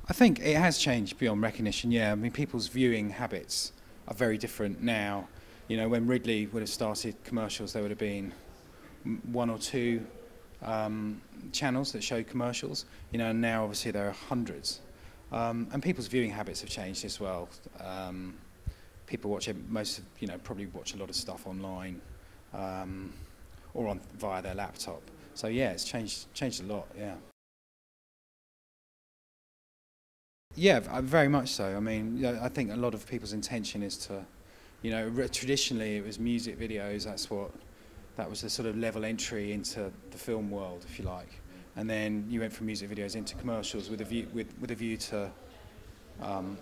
I think it has changed beyond recognition, yeah. I mean, people's viewing habits are very different now. You know, when Ridley would have started commercials, there would have been one or two channels that showed commercials. You know, and now obviously there are hundreds. And people's viewing habits have changed as well. People watch it, probably watch a lot of stuff online or via their laptop. So yeah, it's changed a lot, yeah. Yeah, very much so. I mean, I think a lot of people's intention is to, traditionally it was music videos. That was the sort of level entry into the film world, if you like. And then you went from music videos into commercials with a view to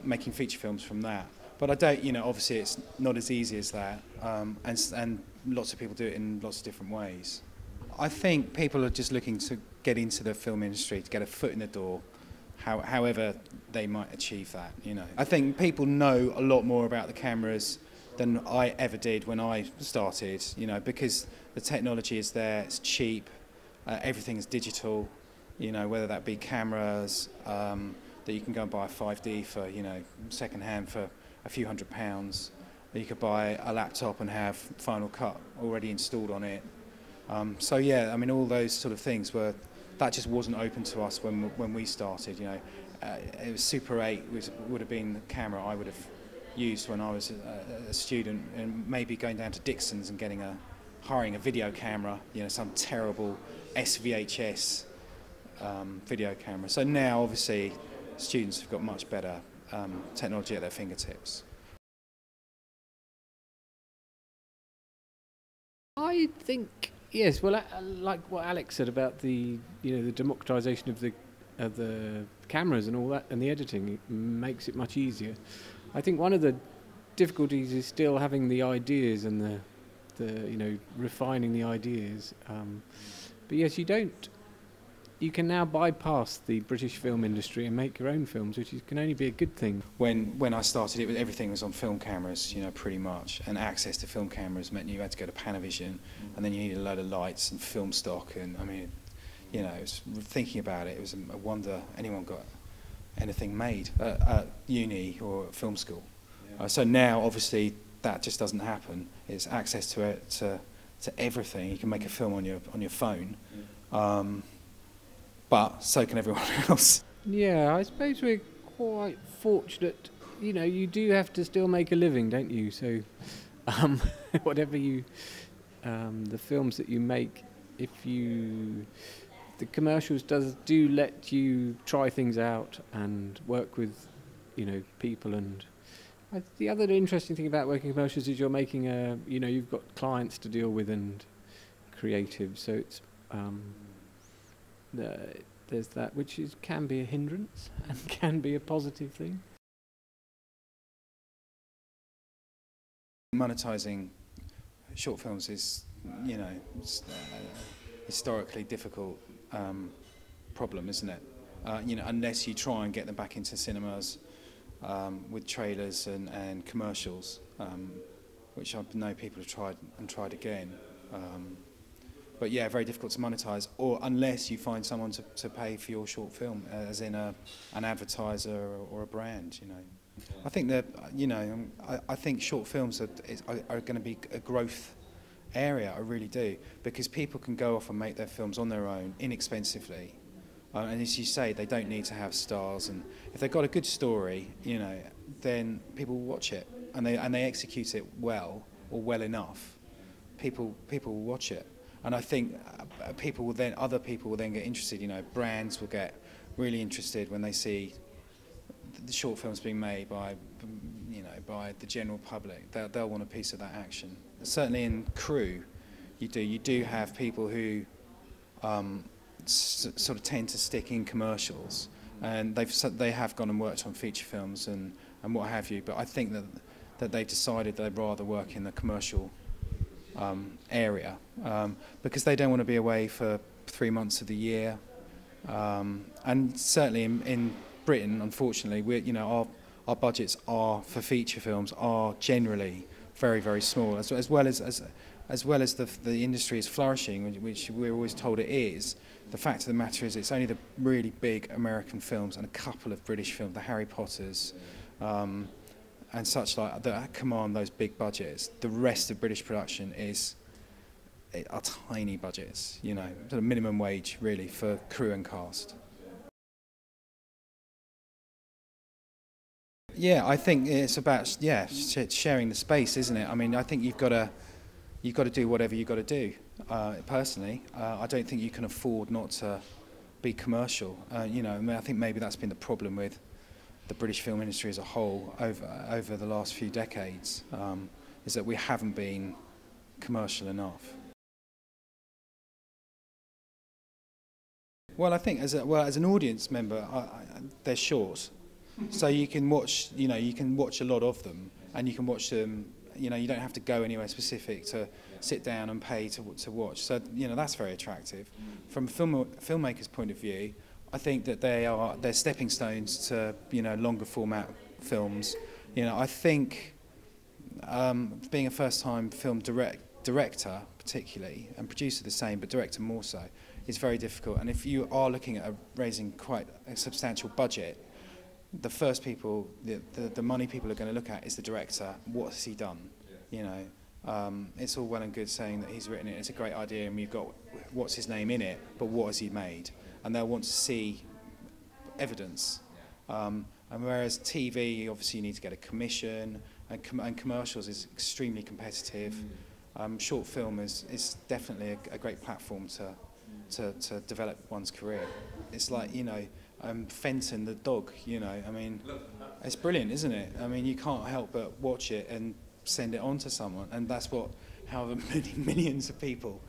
making feature films from that. But I don't, obviously it's not as easy as that, and lots of people do it in lots of different ways. I think people are just looking to get into the film industry, to get a foot in the door. However they might achieve that, I think people know a lot more about the cameras than I ever did when I started, because the technology is there, it's cheap, everything is digital, whether that be cameras that you can go and buy a 5D for, second hand for a few £100s, or you could buy a laptop and have Final Cut already installed on it. So yeah, I mean, all those sort of things that just wasn't open to us when we started. It was Super 8 would have been the camera I would have used when I was a student, and maybe going down to Dixon's and hiring a video camera, some terrible SVHS video camera. So now, obviously, students have got much better technology at their fingertips. I think yes. Well, like what Alex said about the the democratisation of the cameras and all that, and the editing, it makes it much easier. I think one of the difficulties is still having the ideas and the refining the ideas. But yes, you can now bypass the British film industry and make your own films, which can only be a good thing. When I started, everything was on film cameras, pretty much, and access to film cameras meant you had to go to Panavision, and then you needed a load of lights and film stock, and I mean, thinking about it, it was a wonder anyone got anything made at uni or at film school. Yeah. So now, obviously, that just doesn't happen. It's access to it to everything. You can make a film on your phone. Yeah. But so can everyone else. Yeah, I suppose we're quite fortunate. You do have to still make a living, don't you? So, whatever the films that you make, the commercials do let you try things out and work with, people. And the other interesting thing about working commercials is you're making you've got clients to deal with and creative. So it's there's that, which can be a hindrance and can be a positive thing. Monetising short films is, historically difficult problem, isn't it? Unless you try and get them back into cinemas with trailers and commercials, which I know people have tried again. But yeah, very difficult to monetise, or unless you find someone to pay for your short film, as in an advertiser or a brand. I think that I think short films are going to be a growth area. I really do, because people can go off and make their films on their own inexpensively, and as you say, they don't need to have stars. And if they've got a good story, then people will watch it, and they execute it well or well enough. People will watch it. And I think other people will then get interested. Brands will get really interested when they see the short films being made by the general public. They'll want a piece of that action. Certainly in crew, you do have people who sort of tend to stick in commercials, and they have gone and worked on feature films and what have you. But I think that they've decided they'd rather work in the commercial area, because they don't want to be away for 3 months of the year, and certainly in Britain, unfortunately, our budgets for feature films are generally very, very small, as well as as well as the industry is flourishing, which we're always told it is, the fact of the matter is it's only the really big American films and a couple of British films, the Harry Potters, and such like that command those big budgets. The rest of British production are tiny budgets, you know, sort of minimum wage really for crew and cast. Yeah, I think it's about sharing the space, isn't it? I mean, I think you've got to do whatever you've got to do. Personally, I don't think you can afford not to be commercial. You know, I mean, I think maybe that's been the problem with the British film industry as a whole over the last few decades, is that we haven't been commercial enough. Well, I think as an audience member, they're short, so you can watch. You know, you can watch a lot of them, and you can watch them. You know, you don't have to go anywhere specific to sit down and pay to watch. So you know, that's very attractive. From a filmmaker's point of view, I think that they're stepping stones to, you know, longer format films. You know, I think being a first-time film director particularly, and producer the same, but director more so, is very difficult. And if you are looking at raising quite a substantial budget, the first people, the money people are going to look at is the director. What has he done? You know, it's all well and good saying that he's written it, it's a great idea, and you've got what's his name in it, but what has he made? And they'll want to see evidence. And whereas TV, obviously you need to get a commission, and commercials is extremely competitive. Short film is definitely a great platform to develop one's career. It's like, you know, Fenton the dog, you know, I mean, it's brilliant, isn't it? I mean, you can't help but watch it and send it on to someone, and that's what however many millions of people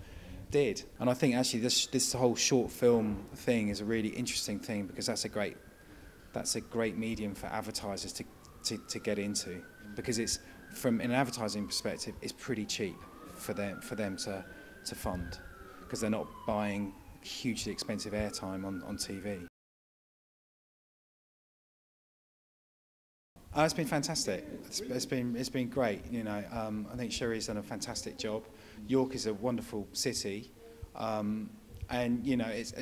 did. And I think actually this whole short film thing is a really interesting thing, because that's a great medium for advertisers to get into, because it's, from an advertising perspective, it's pretty cheap for them to fund, because they're not buying hugely expensive airtime on TV. It's been fantastic. It's been great. You know, I think Sherry's done a fantastic job. York is a wonderful city, and you know, it's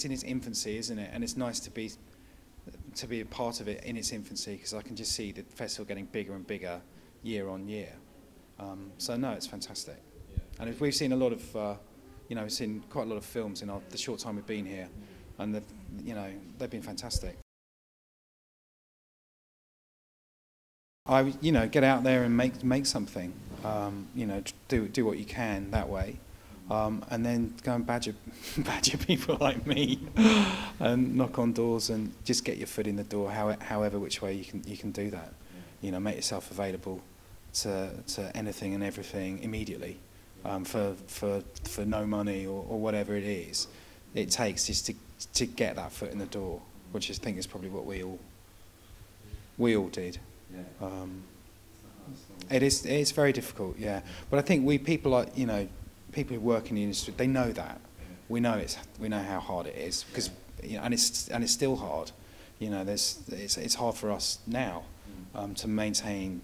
in its infancy, isn't it? And it's nice to be a part of it in its infancy, because I can just see the festival getting bigger and bigger year on year. So no, it's fantastic. And we've seen a lot of, you know, we've seen quite a lot of films in the short time we've been here, and you know, they've been fantastic. You know, get out there and make something. You know, do what you can that way, and then go and badger people like me, and knock on doors and just get your foot in the door. However, which way you can do that. You know, make yourself available to anything and everything immediately, for no money or whatever it is it takes just to get that foot in the door, which I think is probably what we all did. It is very difficult, yeah. But I think people who work in the industry, they know that. We know how hard it is, because, you know, and it's still hard. You know, it's hard for us now to maintain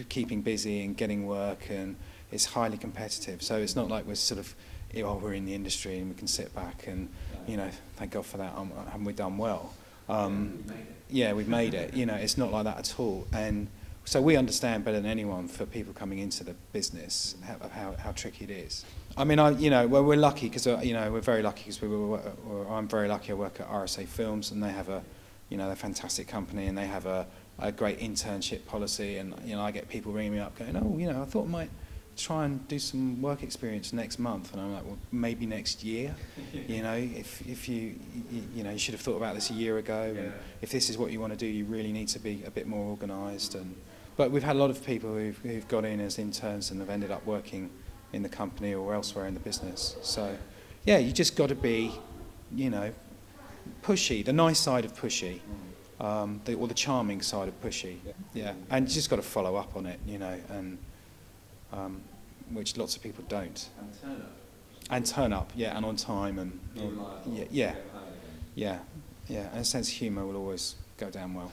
keeping busy and getting work, and it's highly competitive. So it's not like we're sort of, oh, we're in the industry and we can sit back and, you know, thank God for that. Haven't we done well? Yeah, we've made it. You know, it's not like that at all. And so we understand better than anyone, for people coming into the business, how tricky it is. I mean, you know, well, we're lucky because, you know, we're very lucky because I'm very lucky. I work at RSA Films, and they have you know, they're a fantastic company, and they have a great internship policy. And, you know, I get people ringing me up going, oh, you know, I thought I might try and do some work experience next month, and I'm like, well, maybe next year. You know, if you know, you should have thought about this a year ago. And if this is what you want to do, you really need to be a bit more organised. But we've had a lot of people who've got in as interns and have ended up working in the company or elsewhere in the business. So, yeah, you just got to be, you know, pushy, the nice side of pushy, or the charming side of pushy. Yeah, and you just got to follow up on it, you know, and which lots of people don't. And turn up. And turn up, yeah, and on time, and yeah, and a sense of humour will always go down well.